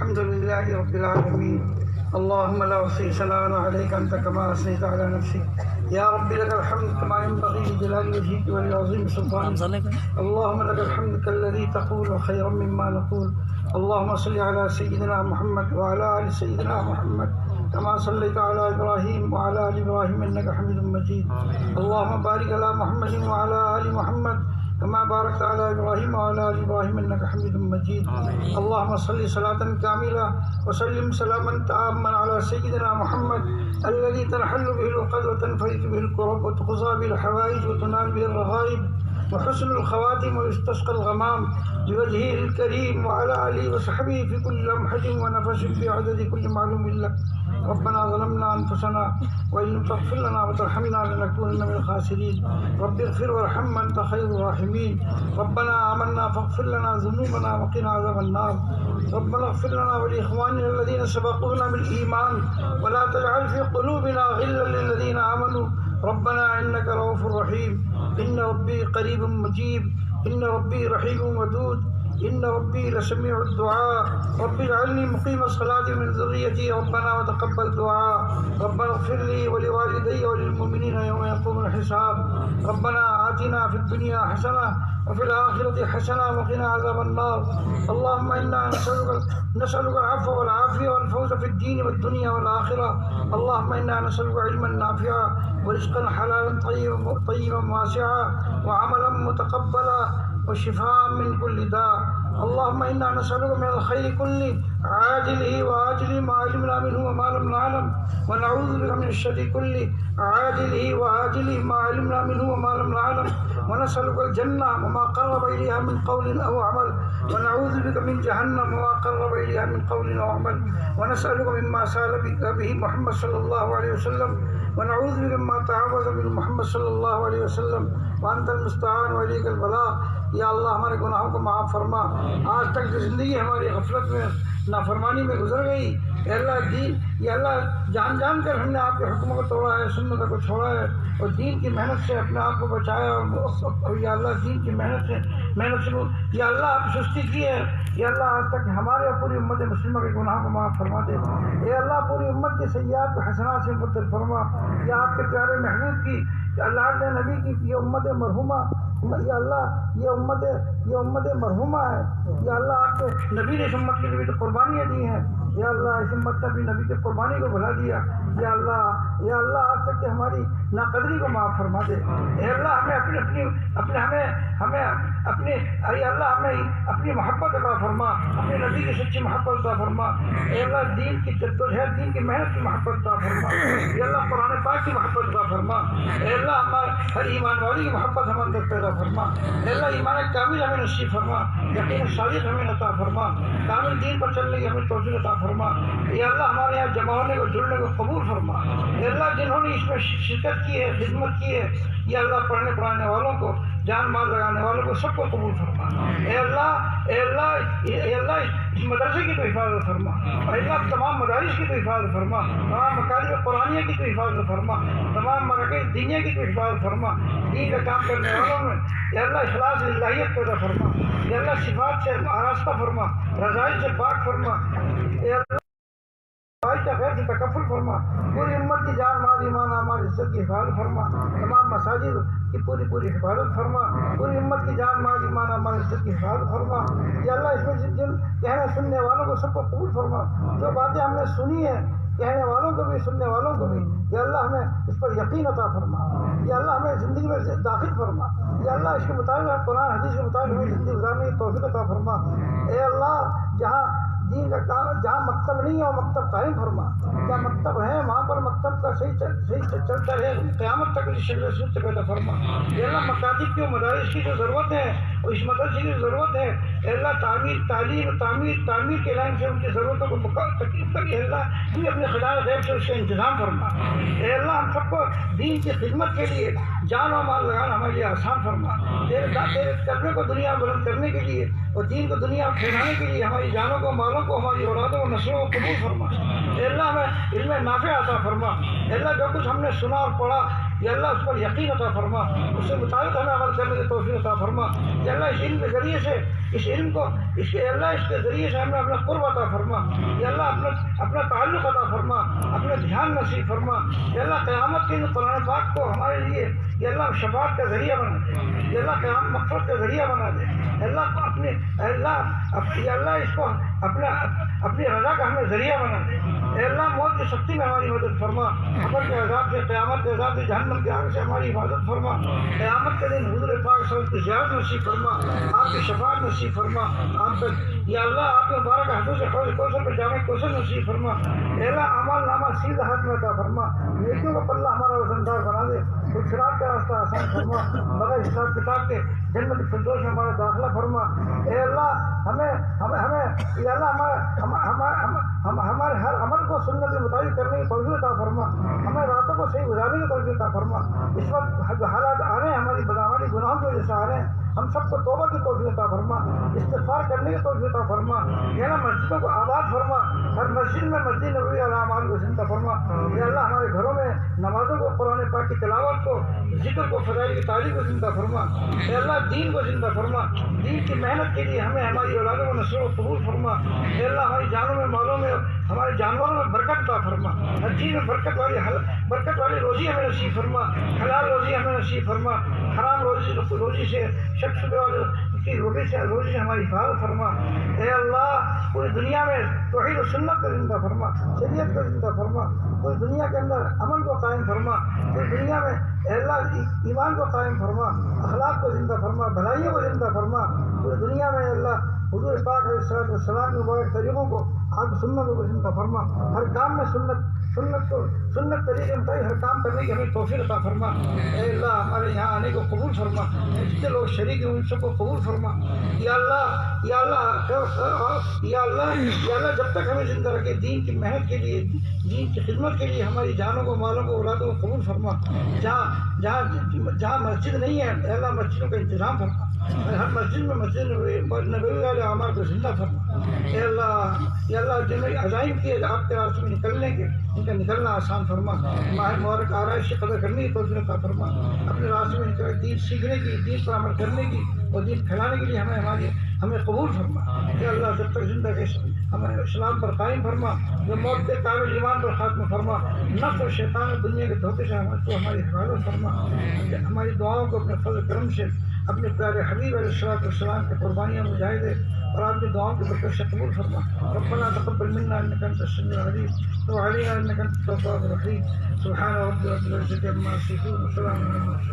الحمد لله رب العالمين. اللهم لا أحصي ثناء عليك أنت كما أثنيت على نفسك. يا رب لك الحمد كما ينبغي لجلال وجهك ولعظيم سلطانك. اللهم لك الحمد كالذي تقول خيرا مما نقول. اللهم صل على سيدنا محمد وعلى آل سيدنا محمد كما صليت على إبراهيم وعلى آل إبراهيم إنك حميد مجيد. اللهم بارك على محمد وعلى آل محمد كما باركت على إبراهيم وعلى آل إبراهيم إنك حميد مجيد. اللهم صل صلاة كاملة وسلم سلاما تاما على سيدنا محمد الذي تنحل به العقد وتنفرج به الكرب وتقضى به الحوائج وتنال به الرغائب وحسن الخواتم ويستسقى الغمام بوجهه الكريم وعلى آله وصحبه في كل لمحة ونفس في عدد كل معلوم لك. ربنا ظلمنا أنفسنا وإن لم تغفر لنا وترحمنا لنكونن من الخاسرين. رب اغفر وارحم أنت خير الراحمين. ربنا آمنا فاغفر لنا ذنوبنا وقنا عذاب النار. ربنا اغفر لنا ولإخواننا الذين سبقونا بالإيمان ولا تجعل في قلوبنا غلا للذين آمنوا ربنا إنك رؤوف رحيم. إن ربي قريب مجيب. إن ربي رحيم ودود. إن ربي لسميع الدعاء. رب اجعلني مقيم الصلاة من ذريتي ربنا وتقبل دعاء. ربنا اغفر لي ولوالدي وللمؤمنين يوم يقوم الحساب. ربنا آتنا في الدنيا حسنة وفي الآخرة حسنة وقنا عذاب النار. اللهم إنا نسألك العفو والعافية والفوز في الدين والدنيا والآخرة. اللهم إنا نسألك علما نافعا ورزقا حلالا طيبا واسعا وعملا متقبلا وشفاء من كل داء. اللهم إنا نسألك من الخير كله عاجله وآجله ما علمنا منه وما لم نعلم ونعوذ بك من الشر كله عاجله وآجله ما علمنا منه وما لم نعلم ونسألك الجنة وما قرب إليها من قول أو عمل ونعوذ بك من جهنم وما قرب إليها من قول أو عمل ونسألك مما سأل بك به محمد صلى الله عليه وسلم ونعوذ بك مما تعوذ به محمد صلی اللہ علیہ وسلم وانت المستعان وعلیک البلاغ. یا اللہ ہمارے گناہوں کو معاف فرما. آج تک جو زندگی ہماری غفلت میں نافرمانی میں گزر گئی اے اللہ دین یا اللہ جان جان کر ہم نے آپ کے حکموں کو توڑا ہے سنتوں کو چھوڑا ہے اور دین کی محنت سے اپنے آپ کو بچایا اور یا اللہ دین کی محنت سے یا اللہ آپ سستی کی ہے. یا اللہ آج تک ہمارے اور پوری امت مسلمہ کے گناہوں کو معاف فرما دے. اے اللہ پوری امت کے سیئات کو حسنات سے مبدل فرما. یا آپ کے پیارے محبوب کی اللہ کے نبی کی یہ امت مرحومہ یا اللہ یہ امت مرحومہ ہے. یا اللہ آپ کے نبی نے اس امت کے لیے تو قربانیاں دی ہیں. یا اللہ اس امت نے بھی نبی کی قربانی کو بھلا دیا. یا اللہ آج تک کہ ہماری ناقدری کو معاف فرما دے. اے اللہ ہمیں اپنی محبت عطا فرما. اپنے نبی کی سچی محبت عطا فرما. اے اللہ دین کی جدوجہد دین کی محنت کی محبت عطا فرما. اے اللہ قرآن پاک کی محبت عطا فرما. اے اللہ ہمارے ہر ایمان والی کی محبت ہمارے اندر پیدا فرما. اے اللہ ایمان کامل ہمیں نصیب فرما. یقین صادق ہمیں عطا فرما. کامل دین پر چلنے کی ہمیں توفیق عطا فرما. اے اللہ ہمارے یہاں جمع ہونے کو جڑنے کو قبول فرما. اے اللہ جنہوں نے اس میں شرکت کی ہے خدمت کی ہے یا اللہ پڑھنے پڑھانے والوں کو جان مال لگانے والوں کو سب کو قبول فرما. اے اللہ اس مدرسے کی تو حفاظت فرما. اے اللہ تمام مدارس کی تو حفاظت فرما. تمام مکاتب قرآنیہ کی تو حفاظت فرما. تمام مراکز دینیہ کی تو حفاظت فرما. دین کا کام کرنے والوں میں اے اللہ اخلاص الہیت پیدا فرما. اے اللہ صفات سے آراستہ فرما. رضائل سے پاک فرما. اے اللہ کا خیر سے تکفل فرما. پوری امت کی جان مال ایمان اعمال عزت کی حفاظت فرما. تمام مساجد کی پوری حفاظت فرما. پوری امت کی جان مال ایمان اعمال عزت کی حفاظت فرما. یا اللہ اس میں جن کہنے سننے والوں کو سب کو قبول فرما. جو باتیں ہم نے سنی ہیں کہنے والوں کو بھی سننے والوں کو بھی یا اللہ ہمیں اس پر یقین عطا فرما. یا اللہ ہمیں زندگی میں داخل فرما. یا اللہ اس کے مطابق قرآن حدیث کے مطابق ہمیں زندگی گزارنے کی توفیق عطا فرما. اے اللہ جہاں دین کا کام جہاں مکتب نہیں ہے وہ مکتب قائم فرما. جہاں مکتب ہے وہاں پر مکتب کا صحیح چلتا رہے قیامت تک اس شکل سے پیدا فرما. اے اللہ مکاتب کی مدارس کی جو ضرورت ہے اور اس مدرسے کی ضرورت ہے اے اللہ تعمیر کے لائن سے ان کی ضرورتوں کو تکلیف کر. اے اللہ تو اپنے خزانہ غیب سے اس کا انتظام فرما. اے اللہ ہم سب کو دین کی خدمت کے لیے جان و مال لگانا ہمارے لیے آسان فرما. تیرے کلمے کو دنیا بلند کرنے کے لیے اور دین کو دنیا پھیلانے کے لیے ہماری جانوں کو مالوں کو ہماری اولادوں کو نسلوں کو قبول فرما. اے اللہ ہمیں علم نافع عطا فرما. اے اللہ جو کچھ ہم نے سنا اور پڑھا یا اللہ اس پر یقین عطا فرما، اس کے مطابق ہمیں عمل کرنے کی توفیق عطا فرما، یا اللہ اس علم کے ذریعے سے اس علم کو اس کے اللہ اس کے ذریعے سے ہمیں اپنا قرب عطا فرما، یا اللہ اپنا تعلق عطا فرما، اپنا دھیان نصیب فرما، یا اللہ قیامت کے قرآن پاک کو ہمارے لیے یا اللہ شفاعت کا ذریعہ بنا دے، یا اللہ قیامت مغفرت کا ذریعہ بنا دے، یا اللہ یا اللہ اس کو اپنی رضا کا ہمیں ذریعہ بنا دے، اے اللہ موت کی سختی میں ہماری مدد فرما، قبر کے عذاب سے، قیامت کے عذاب سے، جہنم کے آگ سے ہماری حفاظت فرما، قیامت کے دن حضور پاک صلی اللہ علیہ وسلم کی زیارت نصیب فرما، آپ کی شفاعت نصیب فرما، آپ کا یا اللہ آپ کے مبارک ہاتھوں سے حوض کوثر پہ جامع کوثر نصیب فرما، اے اللہ اعمال نامہ سیدھا ہاتھ میں عطا فرما، نیکیوں کا پلہ ہمارا وزندار بنا دے، خراب کا راستہ آسان فرما، بغیر حساب کتاب کے جنت الفردوس میں ہمارا داخلہ فرما، اے اللہ ہمیں یا اللہ ہمارے ہر عمل کو سنت کے مطابق کرنے کی توفیق عطا فرما، ہمیں راتوں کو صحیح گزارنے کی توفیق عطا فرما، اس وقت جو حالات آ رہے ہیں ہماری بدعمالی گناہوں کی وجہ سے آ رہے ہیں، ہم سب کو توبہ کی توفیق عطا فرما، استغفار کرنے کی توفیق عطا فرما، یا اللہ مسجدوں کو آباد فرما، ہر مسجد میں مسجد نبوی علی اعمال کو زندہ فرما، یا اللہ ہمارے گھروں میں نمازوں کو، قرآن پاک کی تلاوت کو، ذکر کو، فضائل کی تعلیم کو زندہ فرما، اے اللہ دین کو زندہ فرما، دین کی محنت کے لیے ہمیں ہماری اولادوں کو نصر و قبول فرما، اے اللہ ہماری جانوں میں، مالوں میں، ہمارے جانوروں میں برکت عطا فرما، ہر چیز میں برکت والی روزی ہمیں نصیب فرما، حلال روزی ہمیں نصیب فرما، حرام روزی سے شخص کی روزی سے ہماری حفاظت فرما، اے اللہ پوری دنیا میں توحید و سنت کو زندہ فرما، شریعت کو زندہ فرما، پوری دنیا کے اندر امن کو قائم فرما، پوری دنیا میں اے اللہ ایمان کو قائم فرما، اخلاق کو زندہ فرما، بھلائیوں کو زندہ فرما، پوری دنیا میں اے اللہ حضور پاک علیہ السلام کے مبارک طریقوں کو، آپ سنتوں کو زندہ فرما، ہر کام میں سنت طریقے مطابق ہر کام کرنے کی ہمیں توفیق عطا فرما، اے اللہ ہمارے یہاں آنے کو قبول فرما، جتنے لوگ شریک ہیں ان سب کو قبول فرما، یا اللہ یا اللہ یا اللہ یا اللہ جب تک ہمیں زندہ رکھے دین کی محنت کے لیے، دین کی خدمت کے لیے ہماری جانوں کو، مالوں کو، اولادوں کو قبول فرما، جہاں مسجد نہیں ہے اے اللہ مسجدوں کا انتظام فرما، ہر مسجد میں مسجد نبوی والے اعمال کو زندہ فرما، اے اللہ یا اللہ جن عزائم کیے آپ کے راستے میں نکلنے کے ان کا نکلنا آسان فرما، ماہ مبارک آرائش کی قدر کرنے کی توفیق عطا فرما، اپنے راستے میں نکل دین سیکھنے کی، دین پر عمل کرنے کی اور دین پھیلانے کے لیے ہمیں قبول فرما، اے اللہ جب تک زندہ کے ہمیں اسلام پر قائم فرما، جو موت کے کامل ایمان پر خاتمہ فرما، نفس و شیطان اور دنیا کے دھوکے سے ہماری حفاظت فرما، ہماری دعاؤں کو اپنے فضل کرم سے اپنے پیارے حبیب علیہ السلام کے قربانیاں مجاہدے اور آپ کی دعاؤں کی برکت سے قبول فرما، ربنا تقبل منا انك انت السميع العليم وتب علينا انك انت التواب الرحيم، سبحان ربك رب العزة عما يصفون وسلام على المرسلين.